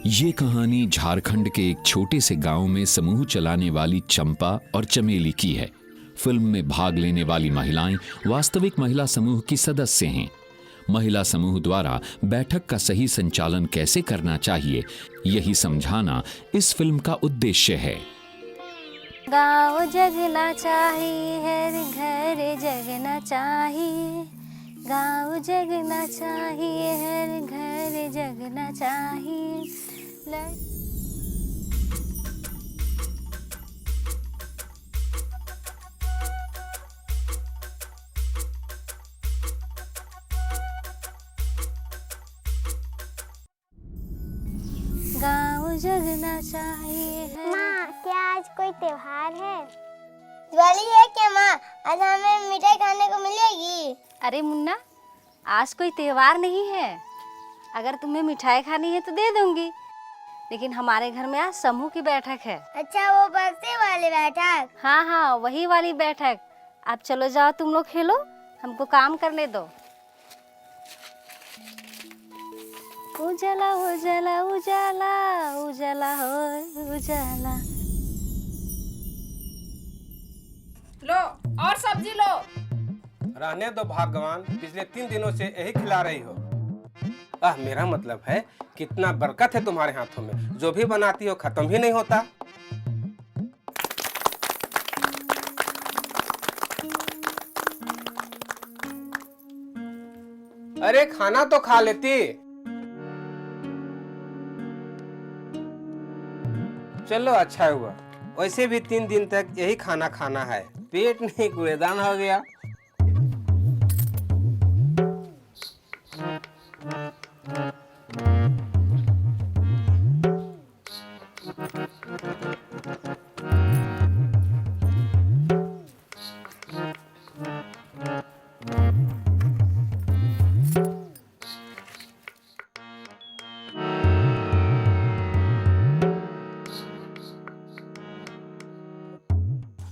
ये कहानी झारखंड के एक छोटे से गांव में समूह चलाने वाली चंपा और चमेली की है। फिल्म में भाग लेने वाली महिलाएं वास्तविक महिला समूह की सदस्य हैं। महिला समूह द्वारा बैठक का सही संचालन कैसे करना चाहिए, यही समझाना इस फिल्म का उद्देश्य है। गाँव जगना चाहिए, हर घर जगना चाहिए। गाँव जगना चाहिए, हर घर जगना चाहिए। गाँव जगना चाहिए है। माँ, क्या आज कोई त्योहार है? दिवाली है क्या माँ? आज हमें मिठाई खाने को मिलेगी। अरे मुन्ना, आज कोई त्योहार नहीं है। अगर तुम्हें मिठाई खानी है तो दे दूंगी, लेकिन हमारे घर में आज समूह की बैठक है। अच्छा, वो बक्से वाली बैठक? हाँ हाँ, वही वाली बैठक। अब चलो जाओ, तुम लोग खेलो, हमको काम करने दो। उजाला उजाला उजाला उजाला हो उजाला। लो और सब्जी लो। रहने दो भगवान, पिछले 3 दिनों से यही खिला रही हो। मेरा मतलब है कितना बरकत है तुम्हारे हाथों में, जो भी बनाती हो खत्म ही नहीं होता। अरे खाना तो खा लेती। चलो अच्छा हुआ, वैसे भी 3 दिन तक यही खाना खाना है, पेट नहीं कूड़ेदान हो गया।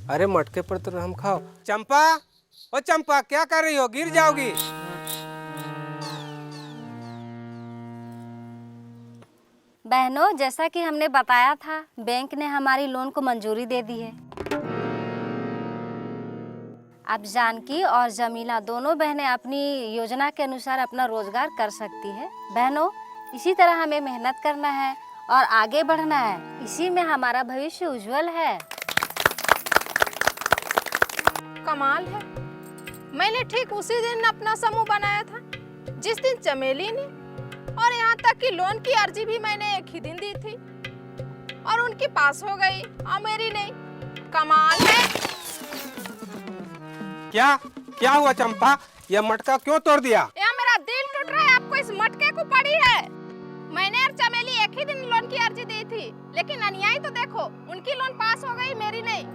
अरे मटके पर तो हम खाओ। चंपा, ओ चंपा, क्या कर रही हो? गिर जाओगी। बहनों, जैसा कि हमने बताया था, बैंक ने हमारी लोन को मंजूरी दे दी है। अब जानकी और जमीला दोनों बहनें अपनी योजना के अनुसार अपना रोजगार कर सकती है। बहनों, इसी तरह हमें मेहनत करना है और आगे बढ़ना है, इसी में हमारा भविष्य उज्जवल है। कमाल है, मैंने ठीक उसी दिन अपना समूह बनाया था जिस दिन चमेली ने, और यहाँ तक कि लोन की अर्जी भी मैंने एक ही दिन दी थी और उनकी पास हो गई और मेरी नहीं। कमाल है। क्या क्या हुआ चंपा? यह मटका क्यों तोड़ दिया? या मेरा दिल टूट रहा है आपको इस मटके को पड़ी है। मैंने और चमेली एक ही दिन लोन की अर्जी दी थी, लेकिन अन्याय तो देखो, उनकी लोन पास हो गई, मेरी नहीं।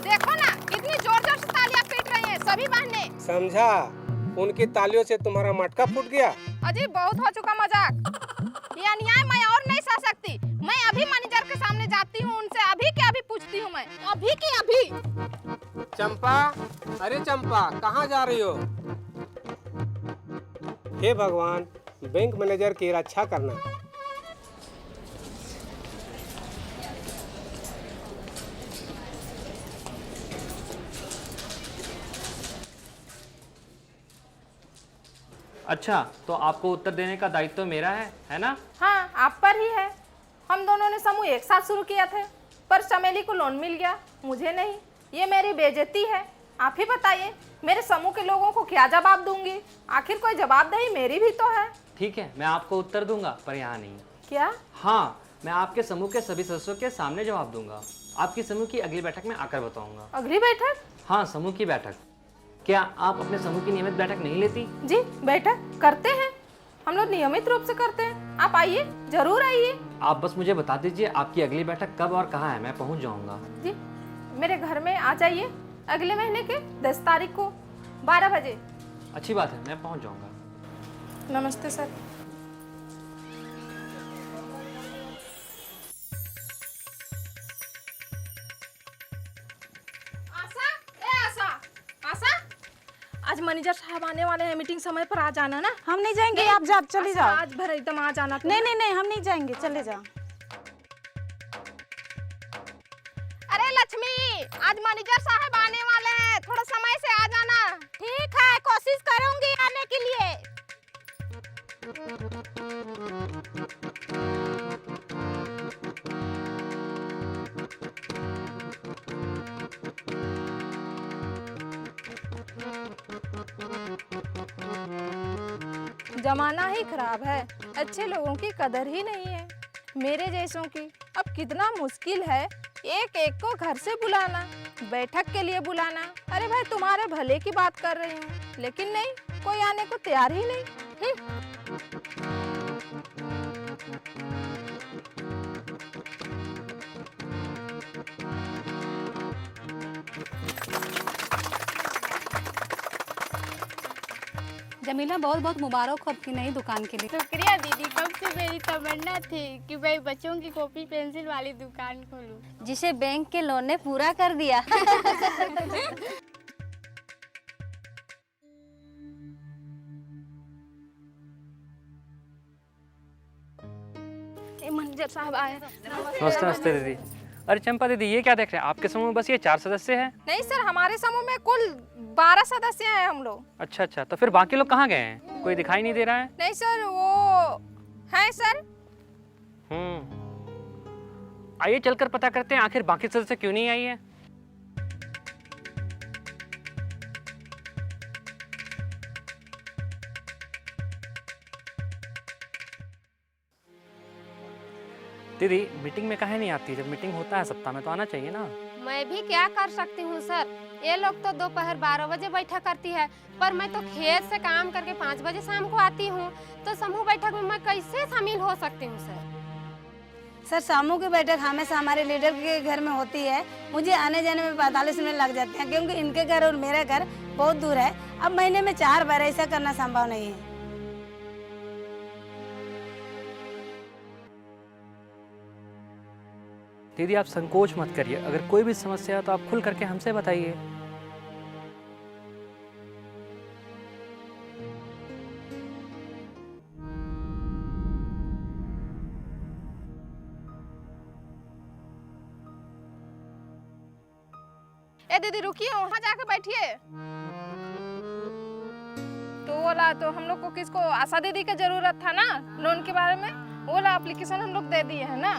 देखो ना, कितनी जोर जोर से तालियां पीट रही हैं सभी बहनें। समझा, उनकी तालियों से तुम्हारा मटका फूट गया। अजी, बहुत हो चुका मजाक। ये अन्याय मैं और नहीं सह सकती। मैं अभी मैनेजर के सामने जाती हूँ, उनसे अभी के अभी पूछती हूँ, मैं अभी के अभी। चंपा, अरे चंपा, कहाँ जा रही हो? हे भगवान, बैंक मैनेजर की रक्षा करना। अच्छा, तो आपको उत्तर देने का दायित्व तो मेरा है ना? हाँ, आप पर ही है। हम दोनों ने समूह एक साथ शुरू किया था, पर चमेली को लोन मिल गया, मुझे नहीं। ये मेरी बेइज्जती है। आप ही बताइए, मेरे समूह के लोगों को क्या जवाब दूंगी? आखिर कोई जवाबदेही मेरी भी तो है। ठीक है, मैं आपको उत्तर दूंगा, पर यहाँ नहीं। क्या? हाँ, मैं आपके समूह के सभी सदस्यों के सामने जवाब दूंगा। आपकी समूह की अगली बैठक में आकर बताऊंगा। अगली बैठक? हाँ, समूह की बैठक। क्या आप अपने समूह की नियमित बैठक नहीं लेती? जी, बैठक करते हैं, हम लोग नियमित रूप से करते हैं। आप आइए, जरूर आइए। आप बस मुझे बता दीजिए आपकी अगली बैठक कब और कहाँ है, मैं पहुँच जाऊँगा। जी, मेरे घर में आ जाइए अगले महीने के 10 तारीख को 12 बजे। अच्छी बात है, मैं पहुँच जाऊँगा। नमस्ते सर। आशा, ए आशा, आशा, आज मैनेजर साहब आने वाले हैं, मीटिंग समय पर आ जाना ना। हम नहीं जाएंगे, आप जा चले जाओ। आज भर एकदम आ जाना। नहीं नहीं नहीं, हम नहीं जाएंगे, चले जाओ। अरे लक्ष्मी, आज मैनेजर साहब आने वाले हैं, थोड़ा समय से आ जाना। ठीक है, कोशिश करूंगी आने के लिए। जमाना ही खराब है, अच्छे लोगों की कदर ही नहीं है। मेरे जैसों की अब कितना मुश्किल है एक एक को घर से बुलाना, बैठक के लिए बुलाना। अरे भाई तुम्हारे भले की बात कर रही हूँ, लेकिन नहीं, कोई आने को तैयार ही नहीं। जमीला, बहुत बहुत मुबारक हो आपकी नई दुकान के लिए। शुक्रिया दीदी, कब से मेरी तमन्ना थी कि मैं बच्चों की कॉपी पेंसिल वाली दुकान खोलूं। जिसे बैंक के लोन ने पूरा कर दिया। मैनेजर साहब आए। नमस्ते नमस्ते दीदी। अरे चंपा दीदी, ये क्या देख रहे हैं? आपके समूह में बस ये 4 सदस्य हैं? नहीं सर, हमारे समूह में कुल 12 सदस्य हैं हम लोग। अच्छा अच्छा, तो फिर बाकी लोग कहाँ गए हैं? कोई दिखाई नहीं दे रहा है। नहीं सर, वो हैं सर। आइए चलकर पता करते हैं आखिर बाकी सदस्य क्यों नहीं आई है। दीदी, मीटिंग में काहे नहीं आती? जब मीटिंग होता है सप्ताह में तो आना चाहिए ना। मैं भी क्या कर सकती हूँ सर, ये लोग तो दोपहर 12 बजे बैठक करती है, पर मैं तो खेत से काम करके 5 बजे शाम को आती हूँ, तो समूह बैठक में मैं कैसे शामिल हो सकती हूँ सर? सर, समूह की बैठक हमेशा हमारे लीडर के घर में होती है। मुझे आने जाने में 45 मिनट लग जाते हैं, क्योंकि इनके घर और मेरा घर बहुत दूर है। अब महीने में 4 बार ऐसा करना संभव नहीं है। दीदी, आप संकोच मत करिए, अगर कोई भी समस्या है तो आप खुल करके हमसे बताइए। ए दीदी रुकिए, वहाँ जाकर बैठिए। तो बोला तो हम लोग को किसको, आशा दीदी का जरूरत था ना लोन के बारे में, वो वाला एप्लीकेशन हम लोग दे दिए है ना।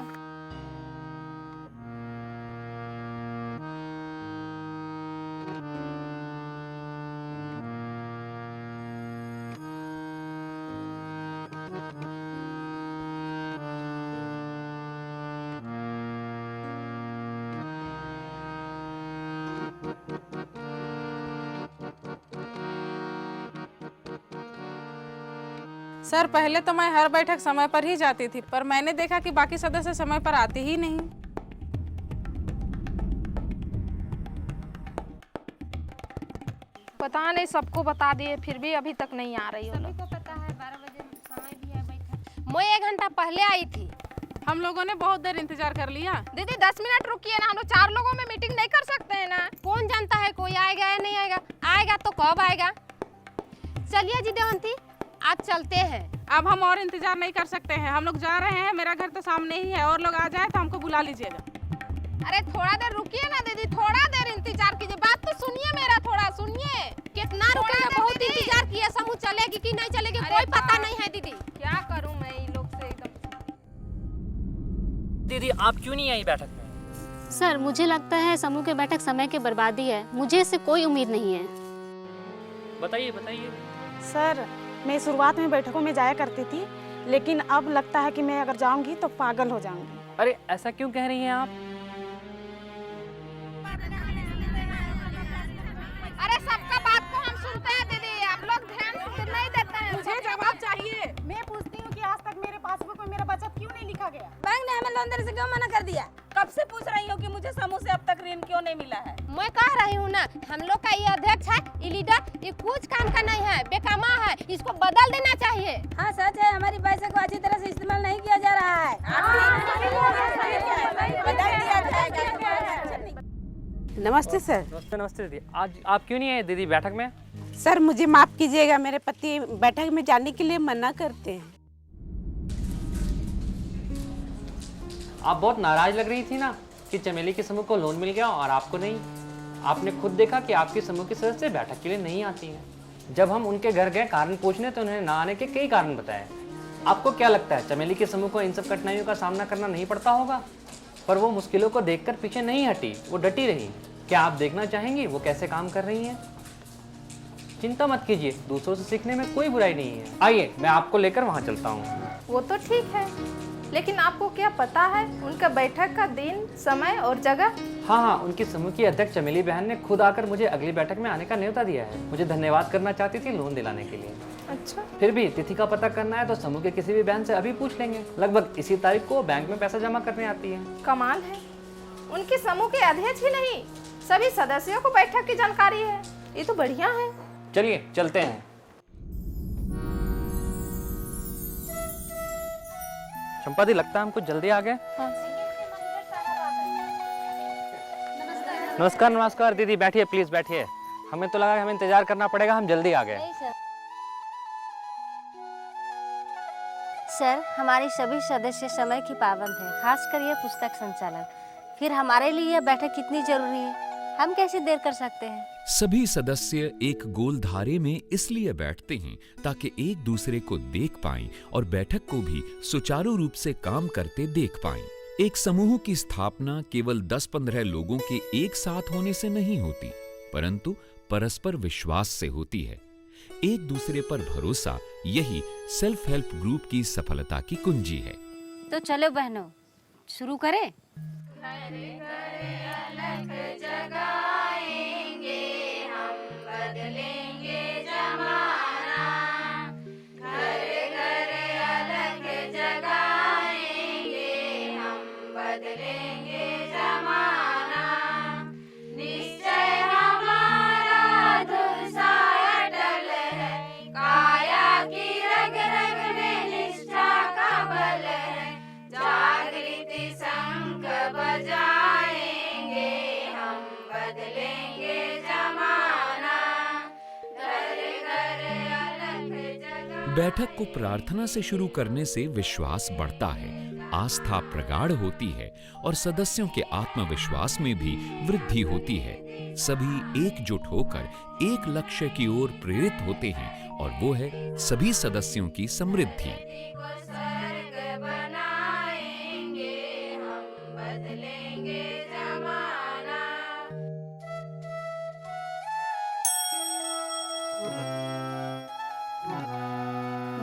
सर, पहले तो मैं हर बैठक समय पर ही जाती थी, पर मैंने देखा कि बाकी सदस्य समय पर आते ही नहीं। पता नहीं, सबको बता दिए फिर भी अभी तक नहीं आ रही हो। सभी को पता है 12 बजे समय भी है बैठक। मैं 1 घंटा पहले आई थी। हम लोगों ने बहुत देर इंतजार कर लिया। दीदी 10 मिनट रुकिए ना, हम लोग 4 लोगों में मीटिंग नहीं कर सकते हैं ना। कौन जानता है कोई आएगा या नहीं आएगा? आएगा तो कब आएगा? चलिए जी देवंती, आज चलते हैं। अब हम और इंतजार नहीं कर सकते हैं, हम लोग जा रहे हैं। मेरा घर तो सामने ही है, और लोग आ जाए तो हमको बुला लीजिएगा। अरे थोड़ा देर रुकिए ना दीदी, थोड़ा देर इंतजार कीजिए, बात तो सुनिए मेरा, थोड़ा सुनिए। कितना रुकेगा? बहुत इंतजार किया, समूह चलेगी कि नहीं चलेगी कोई पता नहीं है दीदी। क्या करूं मैं इन लोग से एकदम। दीदी, आप क्यों नहीं आई बैठक में? सर, मुझे लगता है समूह की बैठक समय की बर्बादी है। मुझे इससे कोई उम्मीद नहीं है। बताइए बताइए। सर, मैं शुरुआत में बैठकों में जाया करती थी, लेकिन अब लगता है कि मैं अगर जाऊंगी तो पागल हो जाऊंगी। अरे ऐसा क्यों कह रही हैं आप? अरे सबका बात को हम सुनते हैं दीदी, आप लोग ध्यान नहीं देते हैं। मुझे जवाब चाहिए। मैं पूछती हूँ कि आज तक मेरे पासबुक में मेरा बचत क्यों नहीं लिखा गया? बैंक ने हमें लोन देने से क्यों मना कर दिया? कब से पूछ रही हूँ कि मुझे समूह से अब तक ऋण क्यों नहीं मिला है? मैं कह रही हूँ ना, हम लोग का ये अध्यक्ष है, ये लीडर, ये कुछ काम का नहीं है, बेकामा है, इसको बदल देना चाहिए। हाँ सच है, हमारी पैसे को अच्छी तरह से इस्तेमाल नहीं किया जा रहा है। बदल दिया जाएगा। नमस्ते सर। नमस्ते नमस्ते दीदी। आज आप क्यों नहीं आए दीदी बैठक में? सर मुझे माफ कीजिएगा, मेरे पति बैठक में जाने के लिए मना करते हैं। आप बहुत नाराज लग रही थी ना कि चमेली के समूह को लोन मिल गया और आपको नहीं। आपने खुद देखा कि आपके समूह के सदस्य बैठक के लिए नहीं आती हैं। जब हम उनके घर गए कारण पूछने तो उन्होंने ना आने के कई कारण बताए। आपको क्या लगता है चमेली के समूह को इन सब कठिनाइयों का सामना करना नहीं पड़ता होगा? पर वो मुश्किलों को देखकर पीछे नहीं हटी, वो डटी रही। क्या आप देखना चाहेंगी वो कैसे काम कर रही हैं? चिंता मत कीजिए, दूसरों से सीखने में कोई बुराई नहीं है। आइए मैं आपको लेकर वहाँ चलता हूँ। वो तो ठीक है, लेकिन आपको क्या पता है उनका बैठक का दिन, समय और जगह? हाँ, उनकी समूह की अध्यक्ष चमेली बहन ने खुद आकर मुझे अगली बैठक में आने का न्योता दिया है। मुझे धन्यवाद करना चाहती थी लोन दिलाने के लिए। अच्छा, फिर भी तिथि का पता करना है तो समूह के किसी भी बहन से अभी पूछ लेंगे। लगभग इसी तारीख को बैंक में पैसा जमा करने आती है। कमाल है, उनके समूह के अध्यक्ष ही नहीं सभी सदस्यों को बैठक की जानकारी है। ये तो बढ़िया है। चलिए चलते हैं। चंपा दी, लगता है हम कुछ जल्दी आ गए। नमस्कार। नमस्कार दीदी, बैठिए प्लीज बैठिए। हमें तो लगा कि हमें इंतजार करना पड़ेगा, हम जल्दी आ गए। सर, हमारी सभी सदस्य समय की पाबंद है, खासकर यह पुस्तक संचालक। फिर हमारे लिए यह बैठक कितनी जरूरी है, हम कैसे देर कर सकते हैं? सभी सदस्य एक गोल धारे में इसलिए बैठते हैं ताकि एक दूसरे को देख पाएं और बैठक को भी सुचारू रूप से काम करते देख पाएं। एक समूह की स्थापना केवल 10-15 लोगों के एक साथ होने से नहीं होती, परंतु परस्पर विश्वास से होती है। एक दूसरे पर भरोसा, यही सेल्फ हेल्प ग्रुप की सफलता की कुंजी है। तो चलो बहनों, शुरू करें। बैठक को प्रार्थना से शुरू करने से विश्वास बढ़ता है, आस्था प्रगाढ़ होती है और सदस्यों के आत्मविश्वास में भी वृद्धि होती है। सभी एकजुट होकर एक लक्ष्य की ओर प्रेरित होते हैं और वो है सभी सदस्यों की समृद्धि।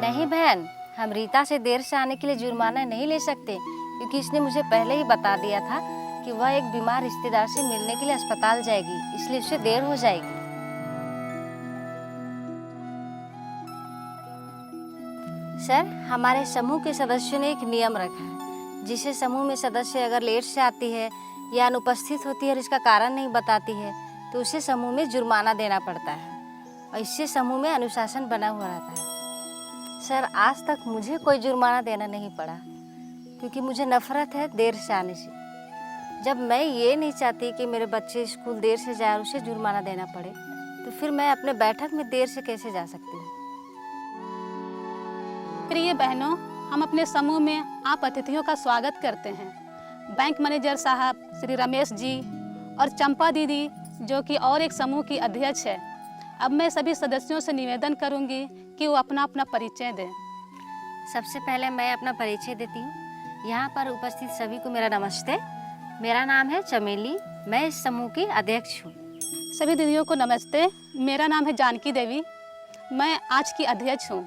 नहीं बहन, हम रीता से देर से आने के लिए जुर्माना नहीं ले सकते, क्योंकि इसने मुझे पहले ही बता दिया था कि वह एक बीमार रिश्तेदार से मिलने के लिए अस्पताल जाएगी, इसलिए उसे देर हो जाएगी। सर, हमारे समूह के सदस्यों ने एक नियम रखा है, जिसे समूह में सदस्य अगर लेट से आती है या अनुपस्थित होती है और इसका कारण नहीं बताती है तो उसे समूह में जुर्माना देना पड़ता है और इससे समूह में अनुशासन बना हुआ रहता है। सर, आज तक मुझे कोई जुर्माना देना नहीं पड़ा, क्योंकि मुझे नफरत है देर से आने से। जब मैं ये नहीं चाहती कि मेरे बच्चे स्कूल देर से जाए और उसे जुर्माना देना पड़े, तो फिर मैं अपने बैठक में देर से कैसे जा सकती हूँ? प्रिय बहनों, हम अपने समूह में आप अतिथियों का स्वागत करते हैं। बैंक मैनेजर साहब श्री रमेश जी और चंपा दीदी, जो कि और एक समूह की अध्यक्ष है। अब मैं सभी सदस्यों से निवेदन करूंगी कि वो अपना अपना परिचय दें। सबसे पहले मैं अपना परिचय देती हूँ। यहाँ पर उपस्थित सभी को मेरा नमस्ते। मेरा नाम है चमेली, मैं इस समूह की अध्यक्ष हूँ। सभी दीदियों को नमस्ते। मेरा नाम है जानकी देवी, मैं आज की अध्यक्ष हूँ।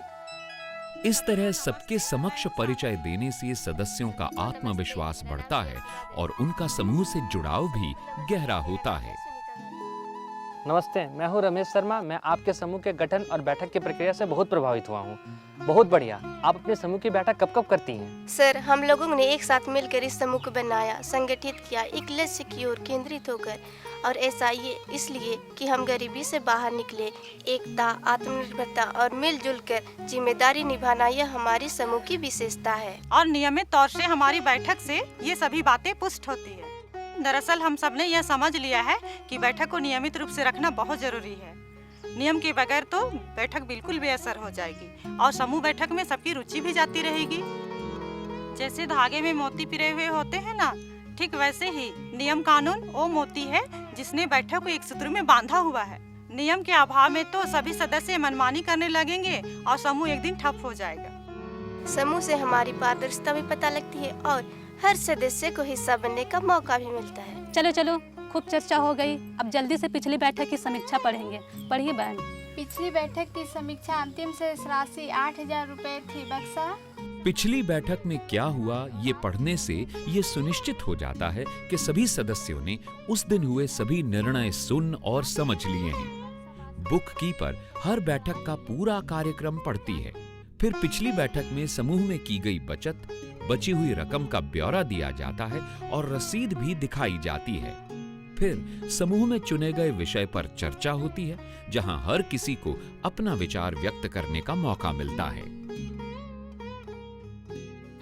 इस तरह सबके समक्ष परिचय देने से सदस्यों का आत्मविश्वास बढ़ता है और उनका समूह से जुड़ाव भी गहरा होता है। नमस्ते, मैं हूँ रमेश शर्मा। मैं आपके समूह के गठन और बैठक की प्रक्रिया से बहुत प्रभावित हुआ हूँ। बहुत बढ़िया। आप अपने समूह की बैठक कब कब करती हैं? सर, हम लोगों ने एक साथ मिलकर इस समूह को बनाया, संगठित किया, एक लक्ष्य की ओर केंद्रित होकर। और ऐसा ये इसलिए कि हम गरीबी से बाहर निकले। एकता, आत्मनिर्भरता और मिलजुल कर जिम्मेदारी निभाना, यह हमारी समूह की विशेषता है। और नियमित तौर से हमारी बैठक से ये सभी बातें पुष्ट होती है। दरअसल हम सब ने यह समझ लिया है कि बैठक को नियमित रूप से रखना बहुत जरूरी है। नियम के बगैर तो बैठक बिल्कुल बेअसर हो जाएगी और समूह बैठक में सबकी रुचि भी जाती रहेगी। जैसे धागे में मोती पिरे हुए होते हैं ना, ठीक वैसे ही नियम कानून वो मोती है जिसने बैठक को एक सूत्र में बांधा हुआ है। नियम के अभाव में तो सभी सदस्य मनमानी करने लगेंगे और समूह एक दिन ठप हो जाएगा। समूह से हमारी पारदर्शिता भी पता लगती है और हर सदस्य को हिस्सा बनने का मौका भी मिलता है। चलो चलो, खूब चर्चा हो गई, अब जल्दी से पिछली बैठक की समीक्षा पढ़ेंगे। पढ़िए बहन। पिछली बैठक की समीक्षा अंतिम शेष राशि 8,000 रुपए थी। बक्सा पिछली बैठक में क्या हुआ ये पढ़ने से ये सुनिश्चित हो जाता है कि सभी सदस्यों ने उस दिन हुए सभी निर्णय सुन और समझ लिए हैं। बुक कीपर हर बैठक का पूरा कार्यक्रम पढ़ती है। फिर पिछली बैठक में समूह में की गई बचत, बची हुई रकम का ब्यौरा दिया जाता है और रसीद भी दिखाई जाती है। फिर समूह में चुने गए विषय पर चर्चा होती है, जहां हर किसी को अपना विचार व्यक्त करने का मौका मिलता है।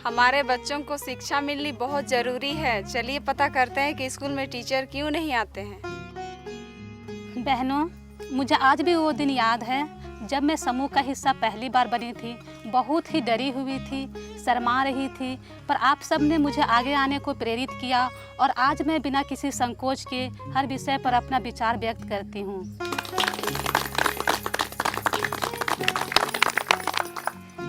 हमारे बच्चों को शिक्षा मिलनी बहुत जरूरी है। चलिए पता करते हैं कि स्कूल में टीचर क्यों नहीं आते हैं। बहनों, मुझे आज भी वो दिन याद है जब मैं समूह का हिस्सा पहली बार बनी थी। बहुत ही डरी हुई थी, शर्मा रही थी, पर आप सब ने मुझे आगे आने को प्रेरित किया और आज मैं बिना किसी संकोच के हर विषय पर अपना विचार व्यक्त करती हूँ।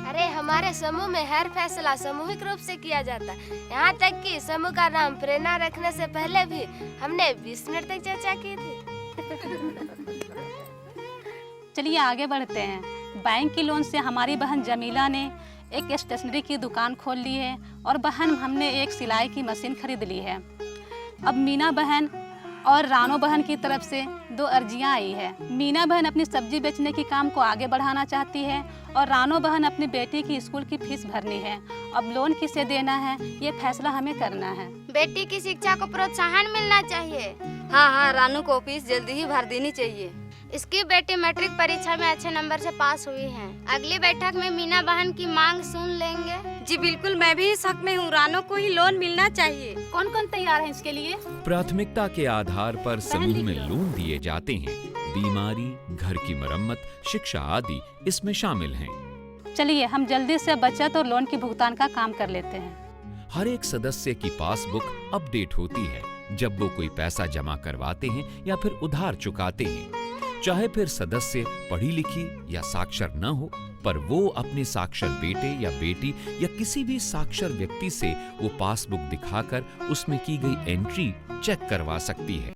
अरे हमारे समूह में हर फैसला सामूहिक रूप से किया जाता है। यहाँ तक कि समूह का नाम प्रेरणा रखने से पहले भी हमने 20 मिनट तक चर्चा की थी। चलिए आगे बढ़ते हैं। बैंक की लोन से हमारी बहन जमीला ने एक स्टेशनरी की दुकान खोल ली है और बहन हमने एक सिलाई की मशीन खरीद ली है। अब मीना बहन और रानो बहन की तरफ से 2 अर्जियां आई है। मीना बहन अपनी सब्जी बेचने के काम को आगे बढ़ाना चाहती है और रानो बहन अपनी बेटी की स्कूल की फीस भरनी है। अब लोन किसे देना है ये फैसला हमें करना है। बेटी की शिक्षा को प्रोत्साहन मिलना चाहिए। हाँ, रानू को फीस जल्दी ही भर देनी चाहिए। इसकी बेटी मैट्रिक परीक्षा में अच्छे नंबर से पास हुई है। अगली बैठक में मीना बहन की मांग सुन लेंगे। जी बिल्कुल, मैं भी इस हक में हूँ। रानू को ही लोन मिलना चाहिए। कौन कौन तैयार है इसके लिए? प्राथमिकता के आधार पर समूह में लोन दिए जाते हैं। बीमारी, घर की मरम्मत, शिक्षा आदि इसमें शामिल हैं। चलिए हम जल्दी से बचत और लोन की भुगतान का काम कर लेते हैं। हर एक सदस्य की पासबुक अपडेट होती है जब वो कोई पैसा जमा करवाते हैं या फिर उधार चुकाते हैं। चाहे फिर सदस्य पढ़ी लिखी या साक्षर न हो, पर वो अपने साक्षर बेटे या बेटी या किसी भी साक्षर व्यक्ति से वो पासबुक दिखाकर उसमें की गई एंट्री चेक करवा सकती है।